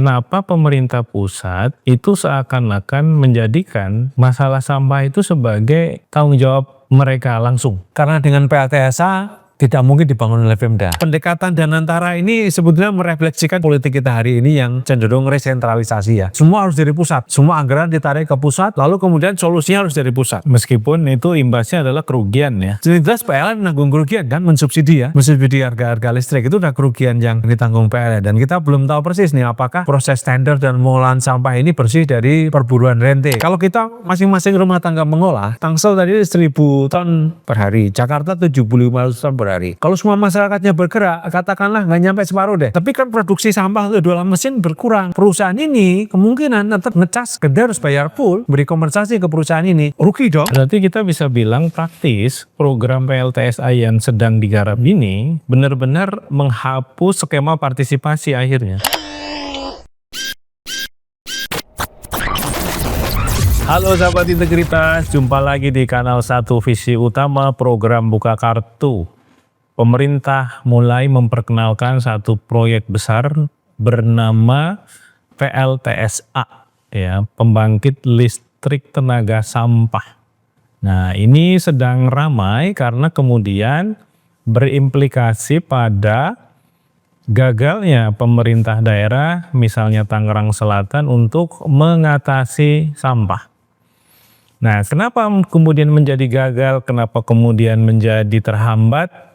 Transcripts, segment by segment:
kenapa pemerintah pusat itu seakan-akan menjadikan masalah sampah itu sebagai tanggung jawab mereka langsung. Karena dengan PLTSA tidak mungkin dibangun oleh Pemda. Pendekatan Danantara ini sebetulnya merefleksikan politik kita hari ini yang cenderung resentralisasi ya. Semua harus dari pusat, semua anggaran ditarik ke pusat, lalu kemudian solusinya harus dari pusat. Meskipun itu imbasnya adalah kerugian ya. Jelas PLN menanggung kerugian kan, mensubsidi ya. Mensubsidi harga listrik itu udah kerugian yang ditanggung PLN. Dan kita belum tahu persis nih apakah proses tender dan pengolahan sampah ini bersih dari perburuan rente. Kalau kita masing-masing rumah tangga mengolah, Tangsel tadi 1000 ton per hari, Jakarta 7.500 ton per hari. Kalau semua masyarakatnya bergerak, katakanlah nggak nyampe separuh deh. Tapi kan produksi sampah untuk dalam mesin berkurang. Perusahaan ini kemungkinan tetap ngecas, Gede harus bayar full, beri kompensasi ke perusahaan ini. Rugi dong. Berarti kita bisa bilang praktis program PLTSA yang sedang digarap ini benar-benar menghapus skema partisipasi akhirnya. Halo sahabat integritas, jumpa lagi di kanal 1 Visi Utama program Buka Kartu. Pemerintah mulai memperkenalkan satu proyek besar bernama PLTSA, ya, pembangkit listrik tenaga sampah. Nah, ini sedang ramai karena kemudian berimplikasi pada gagalnya pemerintah daerah, misalnya Tangerang Selatan, untuk mengatasi sampah. Nah, kenapa kemudian menjadi gagal, kenapa kemudian menjadi terhambat?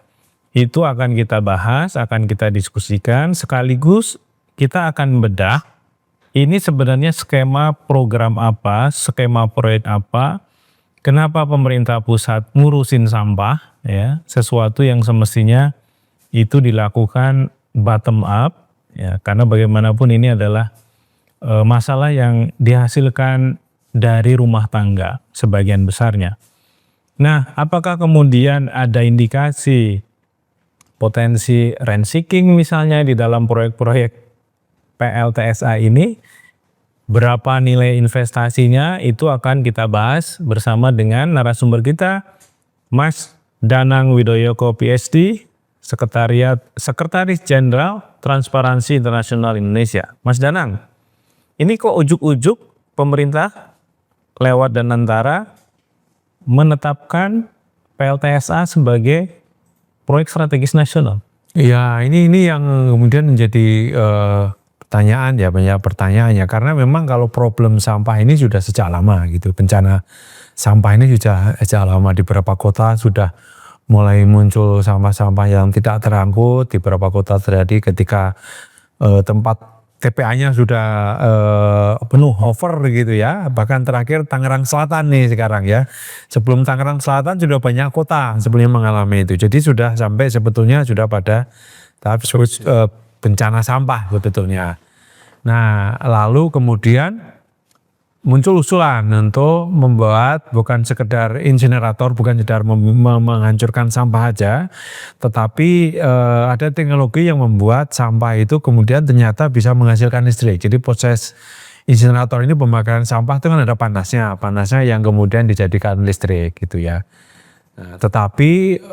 Itu akan kita bahas, akan kita diskusikan, sekaligus kita akan bedah ini sebenarnya skema program apa, skema proyek apa, kenapa pemerintah pusat ngurusin sampah, ya, sesuatu yang semestinya itu dilakukan bottom up, ya, karena bagaimanapun ini adalah masalah yang dihasilkan dari rumah tangga sebagian besarnya. Nah, apakah kemudian ada indikasi potensi rent seeking misalnya di dalam proyek-proyek PLTSA ini? Berapa nilai investasinya itu akan kita bahas bersama dengan narasumber kita, Mas Danang Widoyoko PhD, Sekretaris Jenderal Transparansi Internasional Indonesia. Mas Danang, ini kok ujuk-ujuk pemerintah lewat Danantara menetapkan PLTSA sebagai proyek strategis nasional? Ya, ini yang kemudian menjadi pertanyaan ya, banyak pertanyaannya, karena memang kalau problem sampah ini sudah sejak lama gitu, bencana sampah ini sudah sejak lama. Di beberapa kota sudah mulai muncul sampah-sampah yang tidak terangkut, di beberapa kota terjadi ketika tempat TPA-nya sudah penuh, over gitu ya. Bahkan terakhir Tangerang Selatan nih sekarang ya. Sebelum Tangerang Selatan sudah banyak kota sebelumnya mengalami itu. Jadi sudah sampai sebetulnya sudah pada tahap bencana sampah sebetulnya. Nah, lalu kemudian muncul usulan untuk membuat bukan sekedar insinerator, bukan sekedar menghancurkan sampah aja, tetapi ada teknologi yang membuat sampah itu kemudian ternyata bisa menghasilkan listrik. Jadi proses insinerator ini pembakaran sampah itu kan ada panasnya yang kemudian dijadikan listrik gitu ya. Nah, tetapi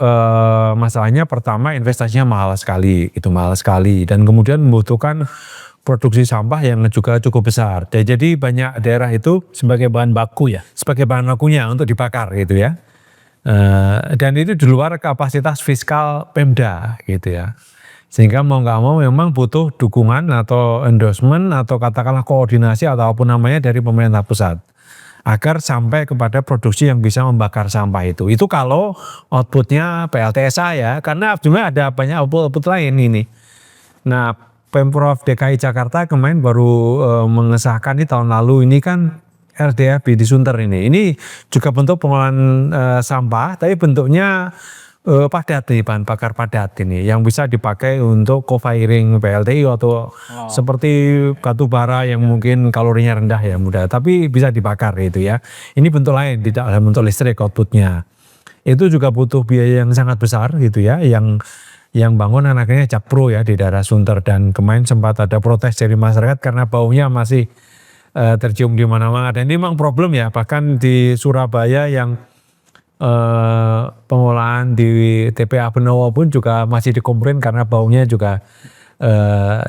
masalahnya pertama investasinya mahal sekali dan kemudian membutuhkan produksi sampah yang juga cukup besar. Jadi banyak daerah itu Sebagai bahan baku ya? sebagai bahan bakunya untuk dibakar gitu ya. Dan itu di luar kapasitas fiskal Pemda gitu ya. Sehingga mau nggak mau memang butuh dukungan atau endorsement atau katakanlah koordinasi atau apapun namanya dari pemerintah pusat. Agar sampai kepada produksi yang bisa membakar sampah itu. Itu kalau outputnya PLTSA ya. Karena sebenarnya ada banyak output lain ini. Nah, Pemprov DKI Jakarta kemarin baru mengesahkan di tahun lalu ini kan RDAB di Sunter ini. Ini juga bentuk pengolahan sampah, tapi bentuknya padat nih, bahan bakar padat ini, yang bisa dipakai untuk co-firing PLTU atau seperti batu bara yang mungkin kalorinya rendah ya mudah, tapi bisa dibakar itu ya. Ini bentuk lain, tidak dalam bentuk listrik outputnya. Itu juga butuh biaya yang sangat besar gitu ya, yang bangun anaknya Jakpro ya di daerah Sunter, dan kemarin sempat ada protes dari masyarakat karena baunya masih tercium di mana-mana, dan ini memang problem ya. Bahkan di Surabaya yang pengolahan di TPA Benowo pun juga masih dikomplain karena baunya juga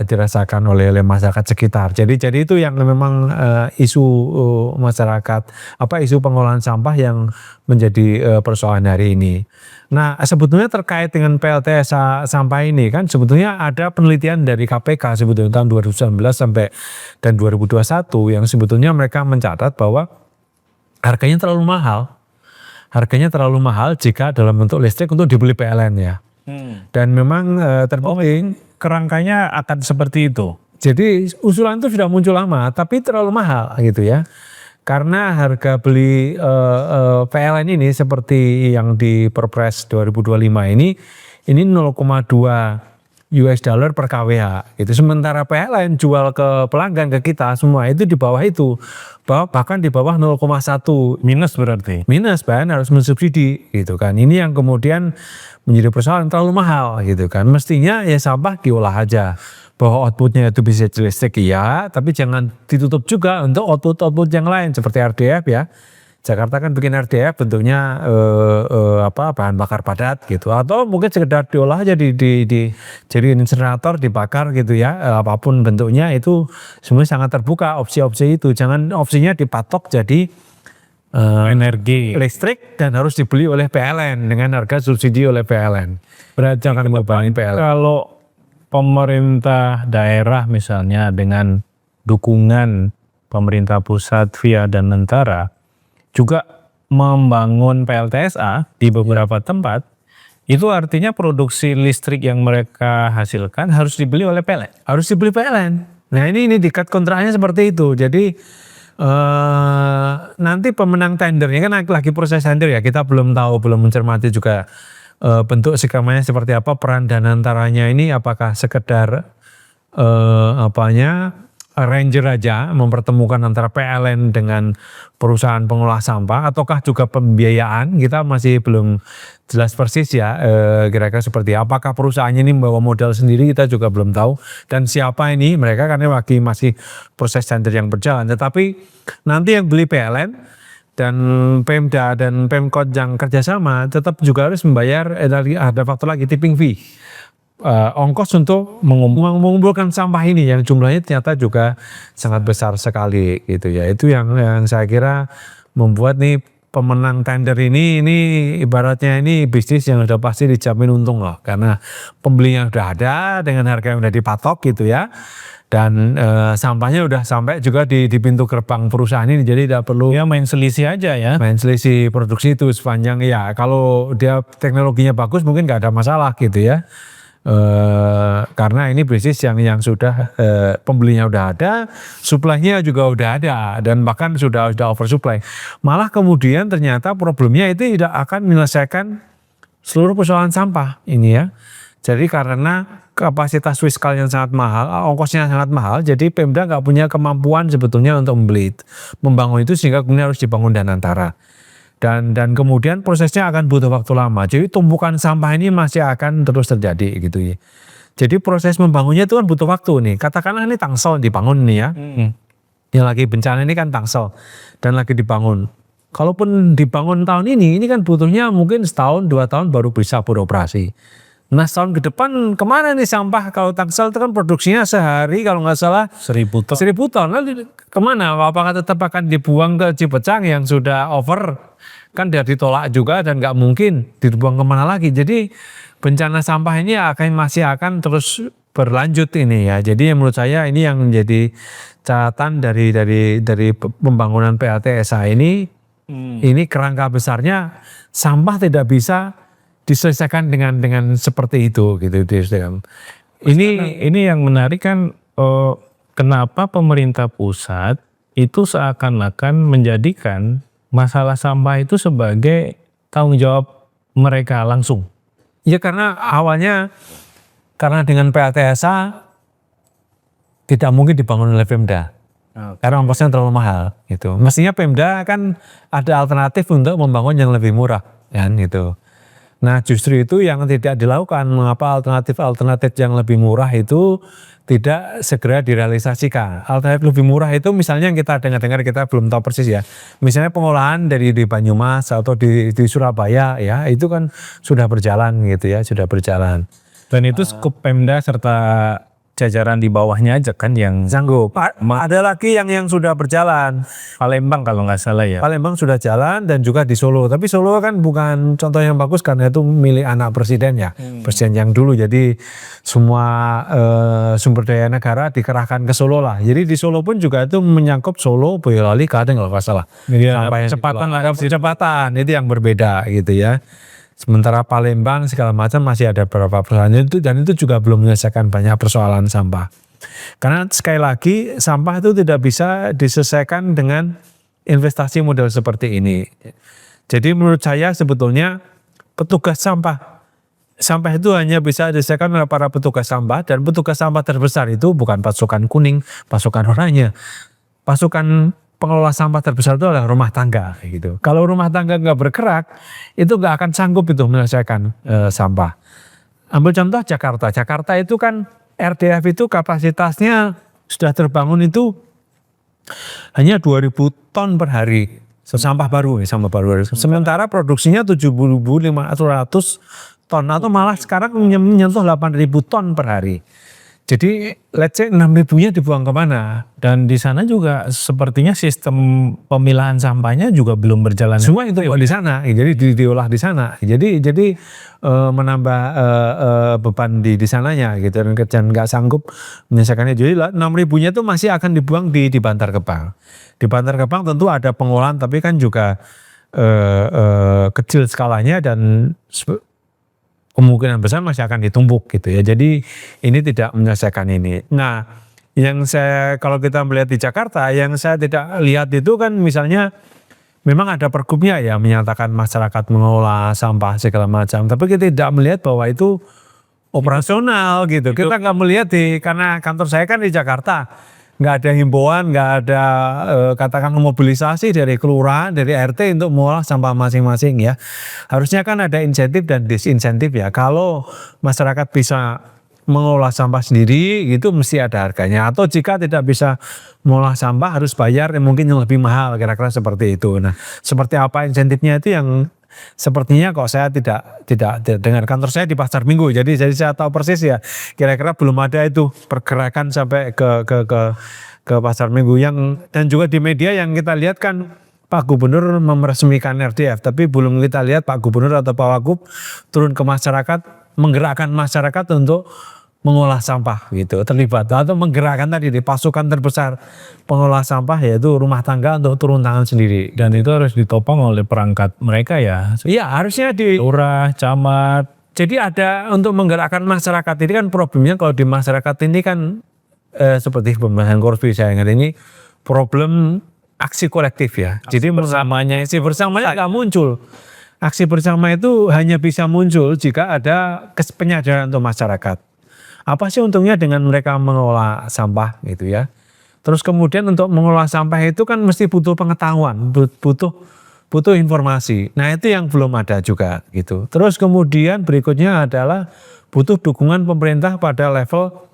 dirasakan oleh masyarakat sekitar. Jadi itu yang memang isu masyarakat, isu pengolahan sampah yang menjadi persoalan hari ini. Nah, sebetulnya terkait dengan PLTS sampah ini kan sebetulnya ada penelitian dari KPK sebetulnya tahun 2019 sampai dan 2021 yang sebetulnya mereka mencatat bahwa harganya terlalu mahal. Harganya terlalu mahal jika dalam bentuk listrik untuk dibeli PLN ya. Dan memang terbukti kerangkanya akan seperti itu. jadi usulan itu sudah muncul lama tapi terlalu mahal gitu ya. Karena harga beli PLN ini seperti yang di Perpres 2025 ini 0,2 US dollar per kWh. Itu sementara PLN jual ke pelanggan ke kita semua itu di bawah itu. Bahkan di bawah 0,1 Minus berarti. minus bahkan harus mensubsidi gitu kan. Ini yang kemudian menjadi persoalan terlalu mahal gitu kan. Mestinya ya sampah diolah aja. Bahwa outputnya itu bisa listrik ya, tapi jangan ditutup juga untuk output yang lain seperti RDF ya. Jakarta kan bikin RDF bentuknya bahan bakar padat gitu, atau mungkin sekedar diolah aja jadi insinerator dibakar gitu ya, apapun bentuknya itu sebenarnya sangat terbuka opsi-opsi itu. Jangan opsinya dipatok jadi Energi. listrik dan harus dibeli oleh PLN dengan harga subsidi oleh PLN. Berarti Jangan ngebebanin PLN. kalau pemerintah daerah misalnya dengan dukungan pemerintah pusat via Danantara juga membangun PLTSA di beberapa tempat, itu artinya produksi listrik yang mereka hasilkan harus dibeli oleh PLN. Harus dibeli PLN. Nah ini dikat kontraknya seperti itu. Jadi nanti pemenang tendernya kan lagi proses tender ya. Kita belum tahu, belum mencermati juga bentuk skemanya seperti apa, peran Danantaranya ini apakah sekedar ranger aja mempertemukan antara PLN dengan perusahaan pengolah sampah ataukah juga pembiayaan. Kita masih belum jelas persis ya kira-kira seperti apakah perusahaannya ini membawa modal sendiri, kita juga belum tahu, dan siapa ini mereka karena masih proses tender yang berjalan. Tetapi nanti yang beli PLN dan Pemda dan Pemkot yang kerjasama tetap juga harus membayar ada faktor lagi tipping fee, ongkos untuk mengumpulkan sampah ini yang jumlahnya ternyata juga sangat besar sekali gitu ya. Itu yang saya kira membuat nih pemenang tender ini ibaratnya ini bisnis yang sudah pasti dijamin untung loh, karena pembelinya sudah ada dengan harga yang sudah dipatok gitu ya. Dan sampahnya udah sampai juga di pintu gerbang perusahaan ini, jadi tidak perlu Ya main selisih aja ya. main selisih produksi itu sepanjang ya. Kalau dia teknologinya bagus mungkin nggak ada masalah gitu ya. Karena ini bisnis yang sudah pembelinya udah ada, supply-nya juga udah ada dan bahkan sudah oversupply. Malah kemudian ternyata problemnya itu tidak akan menyelesaikan seluruh persoalan sampah ini ya. Jadi karena kapasitas fiskal yang sangat mahal, ongkosnya sangat mahal, jadi Pemda nggak punya kemampuan sebetulnya untuk membangun itu sehingga kemudian harus dibangun Danantara. Dan kemudian prosesnya akan butuh waktu lama. Jadi tumpukan sampah ini masih akan terus terjadi gitu ya. Jadi proses membangunnya itu kan butuh waktu nih. Katakanlah ini Tangsel dibangun nih ya. Yang lagi bencana ini kan Tangsel dan lagi dibangun. Kalaupun dibangun tahun ini kan butuhnya mungkin setahun 2 tahun baru bisa beroperasi. Nah setahun ke depan kemana nih sampah? Kalau Tangsel itu kan produksinya sehari kalau nggak salah 1.000 ton. 1.000 ton. Lalu kemana? Apakah tetap akan dibuang ke Cipecang yang sudah over? Kan dia ditolak juga dan nggak mungkin dibuang kemana lagi. Jadi bencana sampah ini masih akan terus berlanjut ini ya. Jadi menurut saya ini yang menjadi catatan dari pembangunan PLTSA ini. Ini kerangka besarnya sampah tidak bisa diselesaikan dengan seperti itu gitu. Ini yang menarik kan, kenapa pemerintah pusat itu seakan-akan menjadikan masalah sampah itu sebagai tanggung jawab mereka langsung. Ya karena awalnya dengan PLTSA tidak mungkin dibangun oleh Pemda. Karena ongkosnya terlalu mahal gitu. Mestinya Pemda kan ada alternatif untuk membangun yang lebih murah kan gitu. Nah justru itu yang tidak dilakukan. Mengapa alternatif yang lebih murah itu tidak segera direalisasikan. Alternatif lebih murah itu misalnya yang kita dengar kita belum tahu persis ya. Misalnya pengolahan di Banyumas atau di Surabaya ya, itu kan sudah berjalan gitu ya, sudah berjalan. Dan itu skup Pemda serta jajaran di bawahnya aja kan yang sanggup. Ada lagi yang sudah berjalan. Palembang kalau nggak salah ya. Palembang sudah jalan dan juga di Solo. Tapi Solo kan bukan contoh yang bagus karena itu milik anak presiden ya. Presiden yang dulu. Jadi semua sumber daya negara dikerahkan ke Solo lah. Jadi di Solo pun juga itu menyangkut Solo, Boyolali, Kadeng kalau nggak salah. Ya, Sampai kecepatan itu yang berbeda gitu ya. Sementara Palembang segala macam masih ada beberapa persoalan itu, dan itu juga belum menyelesaikan banyak persoalan sampah. Karena sekali lagi sampah itu tidak bisa diselesaikan dengan investasi model seperti ini. Jadi menurut saya sebetulnya petugas sampah itu hanya bisa diselesaikan oleh para petugas sampah, dan petugas sampah terbesar itu bukan pasukan kuning, pasukan oranye. Pasukan pengelola sampah terbesar itu adalah rumah tangga gitu. Kalau rumah tangga nggak bergerak, itu nggak akan sanggup itu menyelesaikan sampah. Ambil contoh Jakarta. Jakarta itu kan RDF itu kapasitasnya sudah terbangun itu hanya 2.000 ton per hari. Sampah baru. Sementara produksinya 7.500 ton atau malah sekarang menyentuh 8.000 ton per hari. Jadi let's say 6.000-nya dibuang kemana? Dan di sana juga sepertinya sistem pemilahan sampahnya juga belum berjalan. Semua itu di sana, jadi diolah di sana. Jadi menambah beban di sananya gitu, dan nggak sanggup menyelesaikannya. Jadi 6.000-nya itu masih akan dibuang di Bantar Gebang. Di Bantar Gebang tentu ada pengolahan, tapi kan juga kecil skalanya dan kemungkinan besar masih akan ditumpuk gitu ya. Jadi ini tidak menyelesaikan ini. Nah, kalau kita melihat di Jakarta, yang saya tidak lihat itu kan misalnya memang ada pergubnya ya menyatakan masyarakat mengelola sampah segala macam. Tapi kita tidak melihat bahwa itu operasional gitu. Kita nggak melihat karena kantor saya kan di Jakarta. Nggak ada himbauan, nggak ada katakan mobilisasi dari kelurahan, dari RT untuk mengolah sampah masing-masing ya. Harusnya kan ada insentif dan disinsentif ya. Kalau masyarakat bisa mengolah sampah sendiri gitu mesti ada harganya. Atau jika tidak bisa mengolah sampah harus bayar mungkin yang lebih mahal, kira-kira seperti itu. Nah, seperti apa insentifnya itu yang sepertinya kok saya tidak dengar. Kantor saya di Pasar Minggu, jadi saya tahu persis ya. Kira-kira belum ada itu pergerakan sampai ke Pasar Minggu dan juga di media yang kita lihat kan Pak Gubernur meresmikan RDF, tapi belum kita lihat Pak Gubernur atau Pak Wagub turun ke masyarakat, menggerakkan masyarakat untuk mengolah sampah gitu, terlibat atau menggerakkan tadi di pasukan terbesar pengolah sampah yaitu rumah tangga untuk turun tangan sendiri, dan itu harus ditopang oleh perangkat mereka ya. Iya, harusnya di lurah, camat. Jadi ada untuk menggerakkan masyarakat. Ini kan problemnya kalau di masyarakat ini kan seperti pembahasan korupsi saya ingat ini problem aksi kolektif ya. Jadi bersamanya nggak muncul. Aksi bersama itu hanya bisa muncul jika ada penyadaran untuk masyarakat. Apa sih untungnya dengan mereka mengelola sampah gitu ya. Terus kemudian untuk mengelola sampah itu kan mesti butuh pengetahuan, butuh informasi. Nah itu yang belum ada juga gitu. Terus kemudian berikutnya adalah butuh dukungan pemerintah pada level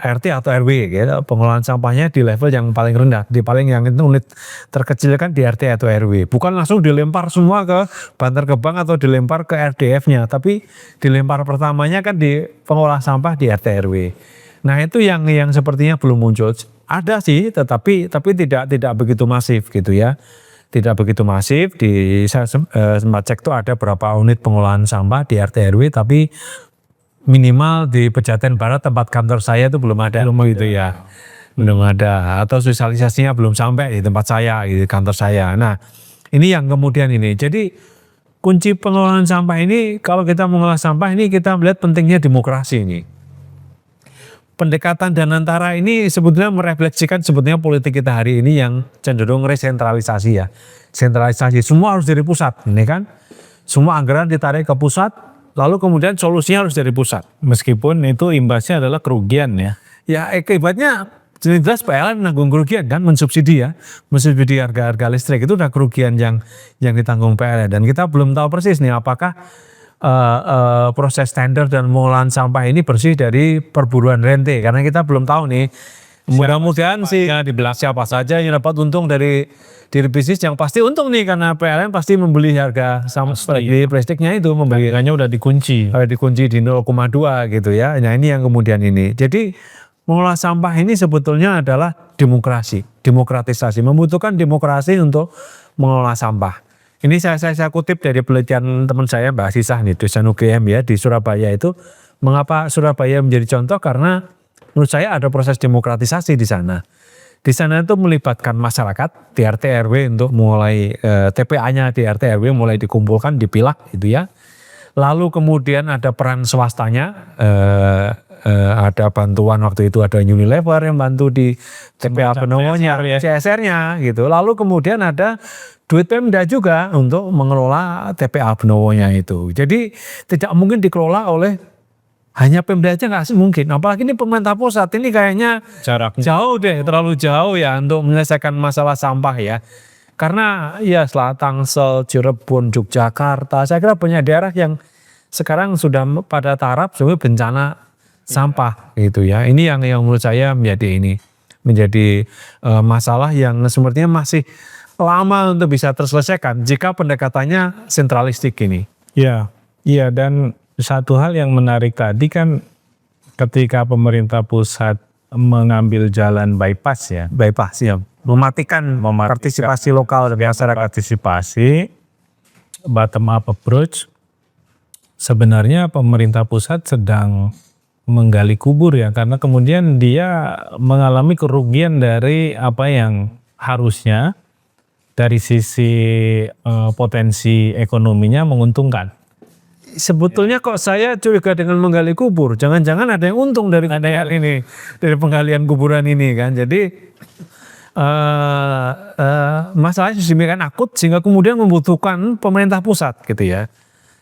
RT atau RW gitu. Pengelolaan sampahnya di level yang paling rendah, yang itu unit terkecil kan di RT atau RW. Bukan langsung dilempar semua ke Bantar Gebang atau dilempar ke RDF-nya, tapi dilempar pertamanya kan di pengolah sampah di RT RW. Nah itu yang sepertinya belum muncul. Ada sih, tetapi tidak begitu masif gitu ya. Tidak begitu masif. Saya sempat cek tuh ada berapa unit pengolahan sampah di RT RW, tapi minimal di Pejaten Barat tempat kantor saya itu belum ada gitu ya. Belum ada, atau sosialisasinya belum sampai di tempat saya, di kantor saya. Nah ini yang kemudian ini. Jadi kunci pengelolaan sampah ini, kalau kita mengolah sampah ini kita melihat pentingnya demokrasi ini. Pendekatan dan antara ini sebetulnya merefleksikan sebetulnya politik kita hari ini yang cenderung resentralisasi ya. Sentralisasi, semua harus dari pusat, ini kan. Semua anggaran ditarik ke pusat, lalu kemudian solusinya harus dari pusat. Meskipun itu imbasnya adalah kerugian ya. Ya akibatnya jelas PLN menanggung kerugian kan, mensubsidi harga listrik itu udah kerugian yang ditanggung PLN. Dan kita belum tahu persis nih apakah proses tender dan pengolahan sampah ini bersih dari perburuan rente. Karena kita belum tahu nih Mudah-mudahan sih di belakang siapa saja yang dapat untung dari bisnis yang pasti untung nih, karena PLN pasti membeli harga sama seperti plastiknya itu, membeli Harganya udah dikunci. dikunci di 0,2 gitu ya. Nah ini yang kemudian ini. Jadi mengolah sampah ini sebetulnya adalah demokratisasi, membutuhkan demokrasi untuk mengelola sampah. Ini saya kutip dari penelitian teman saya Mbak Sisah nih, dosen UGM ya di Surabaya itu. Mengapa Surabaya menjadi contoh? Karena menurut saya ada proses demokratisasi di sana. Di sana itu melibatkan masyarakat di RT RW untuk mulai TPA-nya di RT RW mulai dikumpulkan, dipilah gitu ya. Lalu kemudian ada peran swastanya, ada bantuan waktu itu ada Unilever yang bantu di TPA Benowonya, CSR-nya gitu. Lalu kemudian ada duit Pemda juga untuk mengelola TPA Benowonya itu. Jadi tidak mungkin dikelola oleh hanya Pemda aja, nggak mungkin. Apalagi ini pemerintah pusat ini kayaknya Jaraknya jauh deh, terlalu jauh ya untuk menyelesaikan masalah sampah ya. Karena ya setelah Tangsel, Cirebon, Yogyakarta, saya kira banyak daerah yang sekarang sudah pada taraf sebagai bencana sampah gitu ya. Ini yang menurut saya menjadi masalah yang sepertinya masih lama untuk bisa terselesaikan jika pendekatannya sentralistik ini. Iya, dan satu hal yang menarik tadi kan ketika pemerintah pusat mengambil jalan bypass ya. Bypass ya, mematikan partisipasi lokal dan masyarakat. Partisipasi, bottom up approach. Sebenarnya pemerintah pusat sedang menggali kubur ya, karena kemudian dia mengalami kerugian dari apa yang harusnya dari sisi potensi ekonominya menguntungkan. Sebetulnya kok saya curiga dengan menggali kubur, jangan-jangan ada yang untung dari ini, dari penggalian kuburan ini kan. Jadi masalahnya sedemikian akut sehingga kemudian membutuhkan pemerintah pusat gitu ya.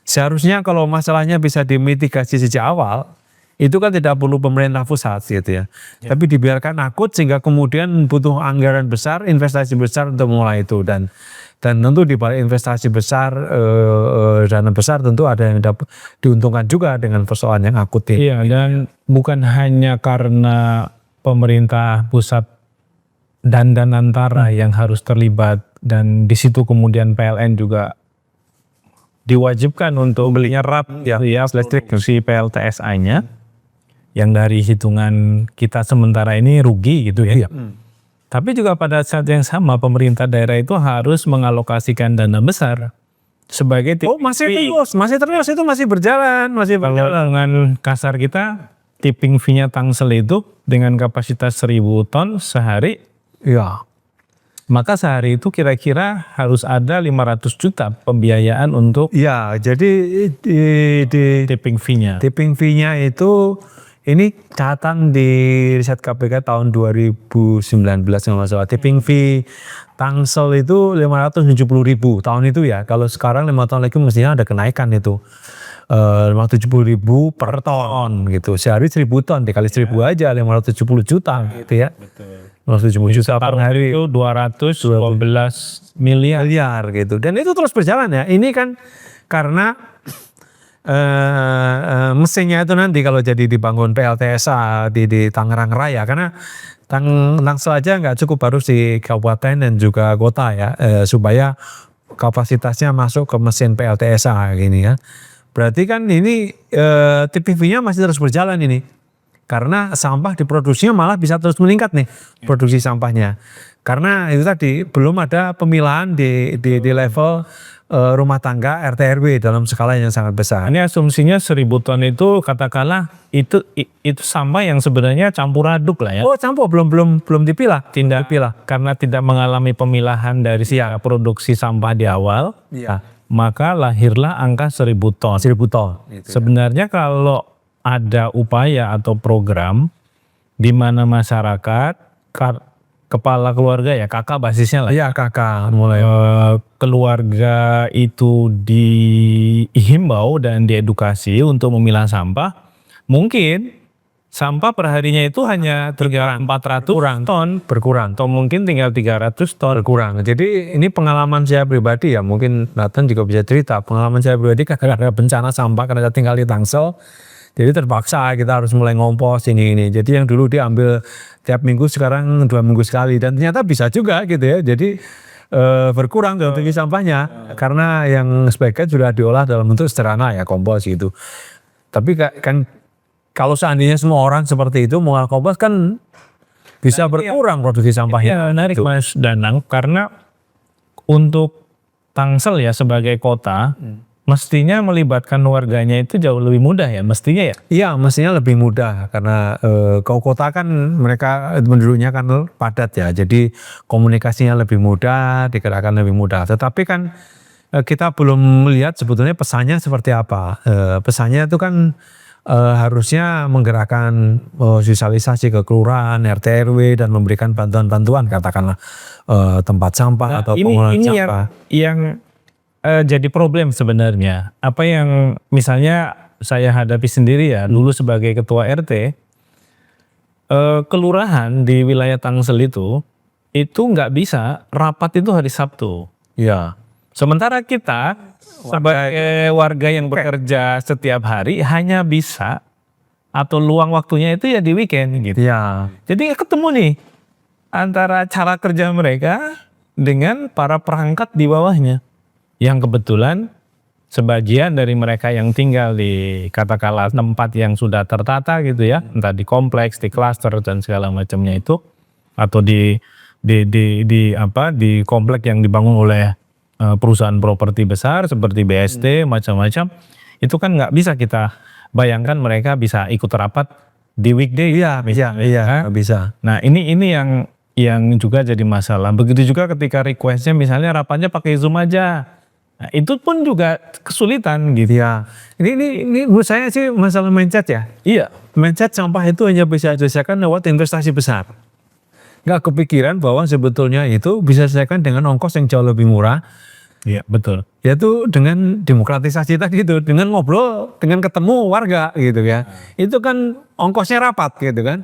Seharusnya kalau masalahnya bisa dimitigasi sejak awal, itu kan tidak perlu pemerintah pusat gitu ya. Tapi dibiarkan akut sehingga kemudian butuh anggaran besar, investasi besar untuk mulai itu, dan tentu di balik investasi besar, dana besar tentu ada yang dapat diuntungkan juga dengan persoalan yang akut ini. Iya, dan bukan hanya karena pemerintah pusat dan antara yang harus terlibat, dan di situ kemudian PLN juga diwajibkan untuk nyerap ya listrik si PLTSA-nya yang dari hitungan kita sementara ini rugi gitu ya. Tapi juga pada saat yang sama pemerintah daerah itu harus mengalokasikan dana besar sebagai masih terus itu masih berjalan, dengan kasar kita tipping fee-nya Tangsel itu dengan kapasitas 1000 ton sehari. Ya. Maka sehari itu kira-kira harus ada 500 juta pembiayaan untuk ya, jadi di tipping fee-nya. Tipping fee-nya itu ini catatan di riset KPK tahun 2019 kalau nggak salah. Tipping fee Tangsel itu 570.000 tahun itu ya. Kalau sekarang 5 tahun lagi mestinya ada kenaikan itu. 570.000 per ton gitu. Sehari 1000 ton, dikali 1000 aja 570 juta gitu ya. Betul. 570 juta per hari. Itu 212 miliar gitu. Dan itu terus berjalan ya. Ini kan karena mesinnya itu nanti kalau jadi dibangun PLTSA di Tangerang Raya, karena Tangsel aja nggak cukup, harus di kabupaten dan juga kota ya, supaya kapasitasnya masuk ke mesin PLTSA gini ya. Berarti kan ini TPV-nya masih terus berjalan ini, karena sampah diproduksinya malah bisa terus meningkat nih produksi sampahnya, karena itu tadi belum ada pemilahan di level rumah tangga RT RW dalam skala yang sangat besar. Ini asumsinya 1000 ton itu katakanlah itu sampah yang sebenarnya campur aduk lah ya. Oh, campur, belum dipilah. Dipilah karena tidak mengalami pemilahan dari produksi sampah di awal. Iya. Maka lahirlah angka 1000 ton. 1000 ton. Gitu, sebenarnya kalau ada upaya atau program di mana masyarakat kepala keluarga ya, kakak basisnya lah. Iya, kakak mulai keluarga itu dihimbau dan diedukasi untuk memilah sampah. Mungkin sampah perharinya itu hanya 400 ton berkurang, atau mungkin tinggal 300 ton berkurang. Jadi ini pengalaman saya pribadi ya, mungkin Nathan juga bisa cerita. Pengalaman saya pribadi karena ada bencana sampah, karena saya tinggal di Tangsel. Jadi terpaksa kita harus mulai ngompos ini. Jadi yang dulu diambil tiap minggu sekarang 2 minggu sekali, dan ternyata bisa juga gitu ya. Jadi berkurang produksi sampahnya karena yang sebagian sudah diolah dalam bentuk sederhana ya, kompos gitu. Tapi kan kalau seandainya semua orang seperti itu mengolah kompos kan bisa berkurang produksi sampahnya. Ya, menarik Gitu. Mas Danang, karena untuk Tangsel ya sebagai kota mestinya melibatkan warganya itu jauh lebih mudah ya, mestinya ya. Iya, mestinya lebih mudah karena kalau kota kan mereka penduduknya kan padat ya, jadi komunikasinya lebih mudah, digerakkan lebih mudah. Tetapi kan kita belum melihat sebetulnya pesannya seperti apa. Pesannya itu kan harusnya menggerakkan sosialisasi ke kelurahan, RT RW, dan memberikan bantuan-bantuan, katakanlah tempat sampah atau pengolahan ini sampah. yang jadi problem sebenarnya. Apa yang misalnya saya hadapi sendiri ya, dulu sebagai ketua RT, kelurahan di wilayah Tangsel itu nggak bisa rapat itu hari Sabtu. Ya. Sementara kita sebagai warga yang bekerja setiap hari hanya bisa atau luang waktunya itu ya di weekend gitu. Ya. Jadi ketemu nih antara cara kerja mereka dengan para perangkat di bawahnya. Yang kebetulan sebagian dari mereka yang tinggal di katakanlah tempat yang sudah tertata gitu ya, entah di kompleks, di klaster dan segala macamnya itu, atau di komplek yang dibangun oleh perusahaan properti besar seperti BSD macam-macam, itu kan nggak bisa kita bayangkan mereka bisa ikut rapat di weekday. Iya, nggak bisa. Nah ini yang juga jadi masalah. Begitu juga ketika requestnya misalnya rapatnya pakai Zoom aja. Nah, itu pun juga kesulitan gitu. Ya, ini menurut saya sih masalah mindset ya. Iya. Mindset sampah itu hanya bisa diselesaikan lewat investasi besar. Nggak kepikiran bahwa sebetulnya itu bisa diselesaikan dengan ongkos yang jauh lebih murah. Iya betul. Yaitu dengan demokratisasi tadi itu, dengan ngobrol, dengan ketemu warga gitu ya. Itu kan ongkosnya rapat gitu kan.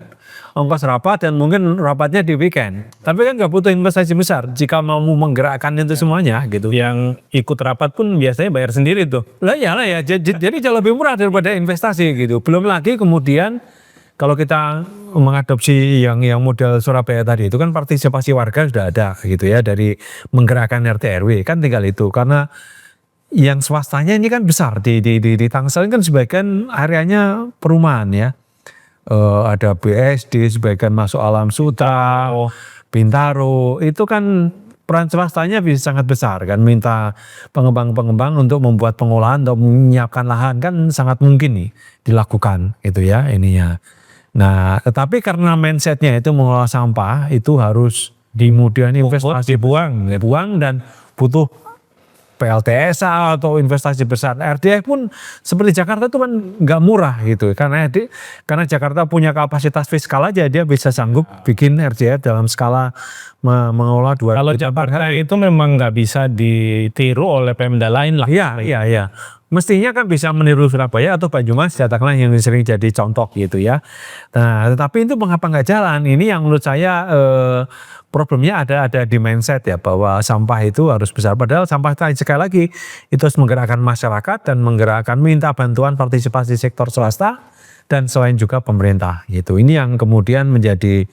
Ongkos rapat dan mungkin rapatnya di weekend. Tapi kan nggak butuh investasi besar jika mau menggerakkan itu semuanya gitu. Yang ikut rapat pun biasanya bayar sendiri tuh. Lah ya, jadi jauh lebih murah daripada investasi gitu. Belum lagi kemudian kalau kita mengadopsi yang model Surabaya tadi itu kan partisipasi warga sudah ada gitu ya, dari menggerakkan RT RW kan tinggal itu, karena yang swastanya ini kan besar di Tangsel kan sebagian areanya perumahan ya. Ada BSD, sebagian masuk Alam Sutra, Bintaro, itu kan peran swastanya bisa sangat besar kan, minta pengembang-pengembang untuk membuat pengolahan atau menyiapkan lahan kan sangat mungkin nih dilakukan gitu ya ininya. Nah, tetapi karena mindsetnya itu mengolah sampah itu harus kemudian investasi buang dan butuh PLTSA atau investasi besar. RDF pun seperti Jakarta itu kan nggak murah gitu, karena Jakarta punya kapasitas fiskal aja dia bisa sanggup bikin RDF dalam skala mengolah 2. Kalau Jakarta itu memang nggak bisa ditiru oleh Pemda lain lah. Iya. Mestinya kan bisa meniru Surabaya atau Banyumas, katakanlah yang sering jadi contoh gitu ya. Nah, tetapi itu mengapa nggak jalan? Ini yang menurut saya problemnya ada di mindset ya, bahwa sampah itu harus besar. Padahal sampah tadi sekali lagi itu harus menggerakkan masyarakat dan menggerakkan minta bantuan partisipasi sektor swasta dan selain juga pemerintah gitu. Ini yang kemudian menjadi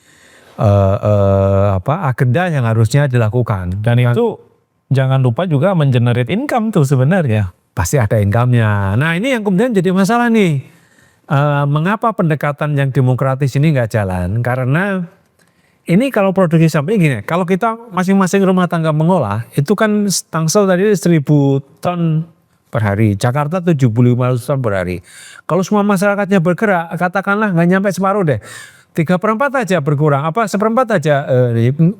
agenda yang harusnya dilakukan. Dan itu jangan lupa juga mengenerate income tuh sebenarnya. Pasti ada income-nya. Nah ini yang kemudian jadi masalah nih. Mengapa pendekatan yang demokratis ini nggak jalan? Karena ini kalau produksi sampah gini, kalau kita masing-masing rumah tangga mengolah, itu kan Tangsel tadi 1.000 ton per hari, Jakarta 7.500 ton per hari. Kalau semua masyarakatnya bergerak, katakanlah nggak nyampe separuh deh. 3/4 aja berkurang, seperempat aja,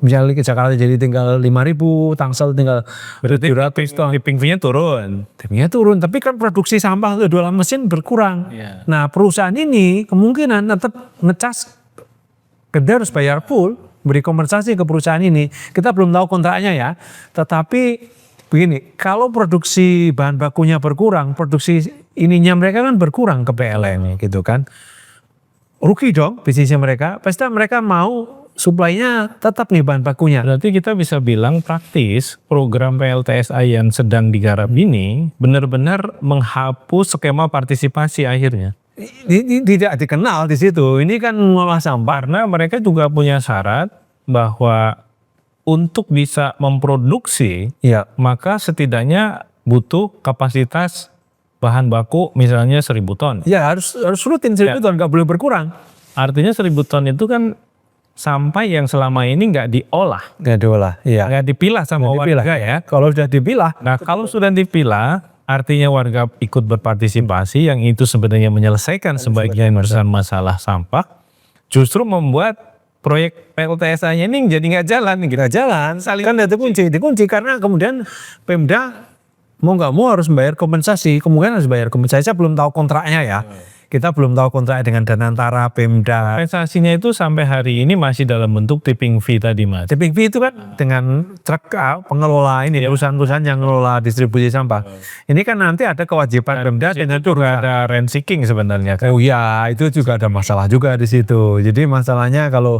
misalnya ke Jakarta jadi tinggal 5.000, Tangsel tinggal 700 ton. Tipping fee-nya turun. Tippingnya turun, tapi kan produksi sampah itu dalam mesin berkurang. Iya. Nah perusahaan ini kemungkinan tetap ngecas, dia harus bayar full, beri kompensasi ke perusahaan ini. Kita belum tahu kontraknya ya, tetapi begini, kalau produksi bahan bakunya berkurang, produksi ininya mereka kan berkurang ke PLN gitu kan. Rugi dong bisnisnya mereka, pasti mereka mau suplainya tetap nih bahan bakunya. Berarti kita bisa bilang praktis program PLTSA yang sedang digarap ini benar-benar menghapus skema partisipasi akhirnya. ini tidak dikenal di situ. Ini kan mengolah sampah. Karena mereka juga punya syarat bahwa untuk bisa memproduksi, Ya, maka setidaknya butuh kapasitas bahan baku misalnya 1.000 ton. ya harus rutin 1.000 ton, nggak boleh berkurang. Artinya 1.000 ton itu kan sampah yang selama ini nggak diolah, Nggak diolah. Iya. nggak dipilah sama warga ya. Kalau sudah dipilah, Nah kalau sudah dipilah, artinya warga ikut berpartisipasi yang itu sebenarnya menyelesaikan sebagian besar masalah sampah, justru membuat proyek PLTSA-nya ini jadi nggak jalan gitu. nggak jalan. Kan itu dikunci karena kemudian Pemda mau nggak mau harus bayar kompensasi. Kemungkinan harus bayar kompensasi. Saya belum tahu kontraknya ya. Kita belum tahu kontrak dengan Danantara, Pemda. Kompensasinya itu sampai hari ini masih dalam bentuk tipping fee tadi Mas. Tipping fee itu kan dengan truk pengelola ini, perusahaan-perusahaan yang mengelola distribusi sampah. Ini kan nanti ada kewajiban Pemda dengan juga ada rent seeking sebenarnya kan. Oh iya, itu juga ada masalah juga di situ. Jadi masalahnya kalau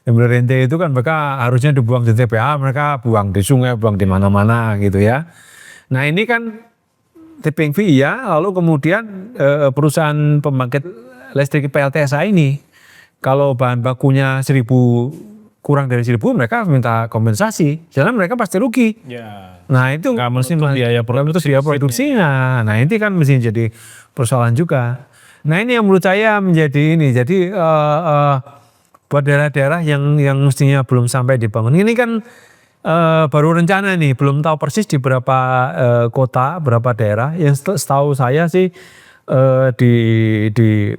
ambil rente itu kan mereka harusnya dibuang di TPA, mereka buang di sungai, buang di mana-mana gitu ya. Nah ini kan tipping fee ya, lalu kemudian perusahaan pembangkit listrik PLTSA ini, kalau bahan bakunya 1.000 kurang dari 1.000 mereka minta kompensasi, jalan mereka pasti rugi. Ya. Nah itu Nggak mesti untuk biaya produksinya. Nah ini kan mesti jadi persoalan juga. Nah ini yang menurut saya menjadi ini. Jadi buat daerah-daerah yang mestinya belum sampai dibangun. Ini kan baru rencana nih, belum tahu persis di berapa kota, berapa daerah. Yang setahu saya sih di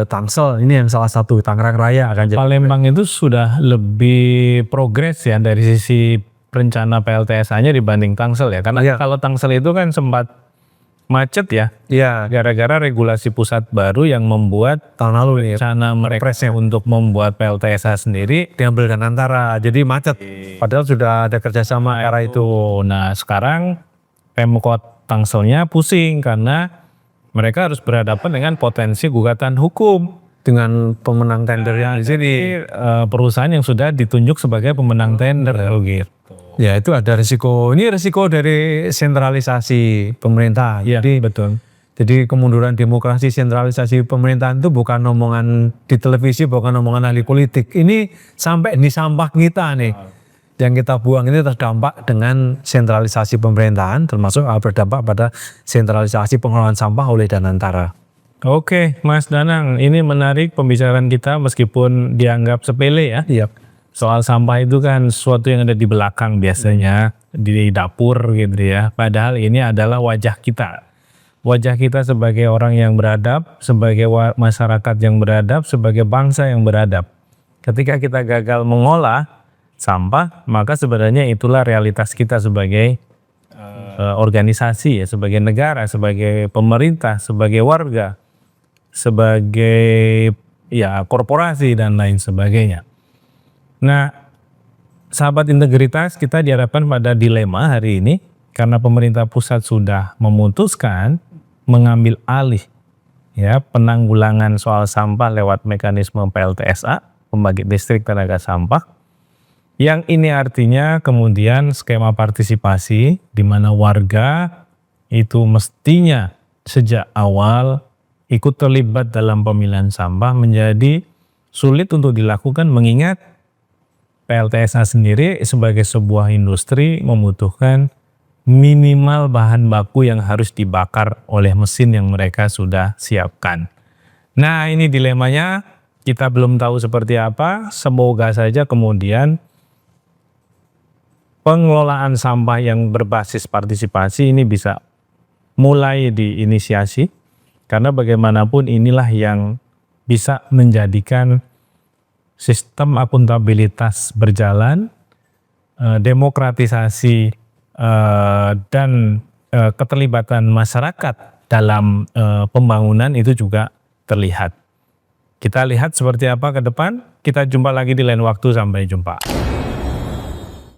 Tangsel, ini yang salah satu, Tangerang Raya akan jadi. Palembang itu sudah lebih progres ya dari sisi rencana PLTSA-nya dibanding Tangsel ya. Karena kalau Tangsel itu kan sempat macet ya. Iya. Gara-gara regulasi pusat baru yang membuat Tahun lalu nih rencana mereka untuk membuat PLTSA sendiri diambil Danantara, jadi macet. Padahal sudah ada kerjasama era itu. Nah sekarang Pemkot Tangselnya pusing karena mereka harus berhadapan dengan potensi gugatan hukum Dengan pemenang tendernya di sini. perusahaan yang sudah ditunjuk sebagai pemenang tender gitu. Ya itu ada risiko. Ini risiko dari sentralisasi pemerintah. Iya, betul. Jadi kemunduran demokrasi, sentralisasi pemerintahan itu bukan omongan di televisi, bukan omongan ahli politik. Ini sampai di sampah kita nih. Yang kita buang ini terdampak dengan sentralisasi pemerintahan, termasuk berdampak pada sentralisasi pengelolaan sampah oleh Danantara. Oke, Mas Danang, ini menarik pembicaraan kita meskipun dianggap sepele ya. Iya. Soal sampah itu kan sesuatu yang ada di belakang biasanya, di dapur gitu ya. Padahal ini adalah wajah kita. Wajah kita sebagai orang yang beradab, sebagai masyarakat yang beradab, sebagai bangsa yang beradab. Ketika kita gagal mengolah sampah, maka sebenarnya itulah realitas kita sebagai organisasi ya, sebagai negara, sebagai pemerintah, sebagai warga, sebagai ya korporasi dan lain sebagainya. Nah, sahabat integritas, kita dihadapkan pada dilema hari ini karena pemerintah pusat sudah memutuskan mengambil alih ya penanggulangan soal sampah lewat mekanisme PLTSA, pembangkit listrik tenaga sampah. Yang ini artinya kemudian skema partisipasi di mana warga itu mestinya sejak awal ikut terlibat dalam pemilihan sampah menjadi sulit untuk dilakukan mengingat PLTSA sendiri sebagai sebuah industri membutuhkan minimal bahan baku yang harus dibakar oleh mesin yang mereka sudah siapkan. Nah ini dilemanya, kita belum tahu seperti apa, semoga saja kemudian pengelolaan sampah yang berbasis partisipasi ini bisa mulai diinisiasi karena bagaimanapun inilah yang bisa menjadikan sistem akuntabilitas berjalan, demokratisasi dan keterlibatan masyarakat dalam pembangunan itu juga terlihat. Kita lihat seperti apa ke depan, kita jumpa lagi di lain waktu, sampai jumpa.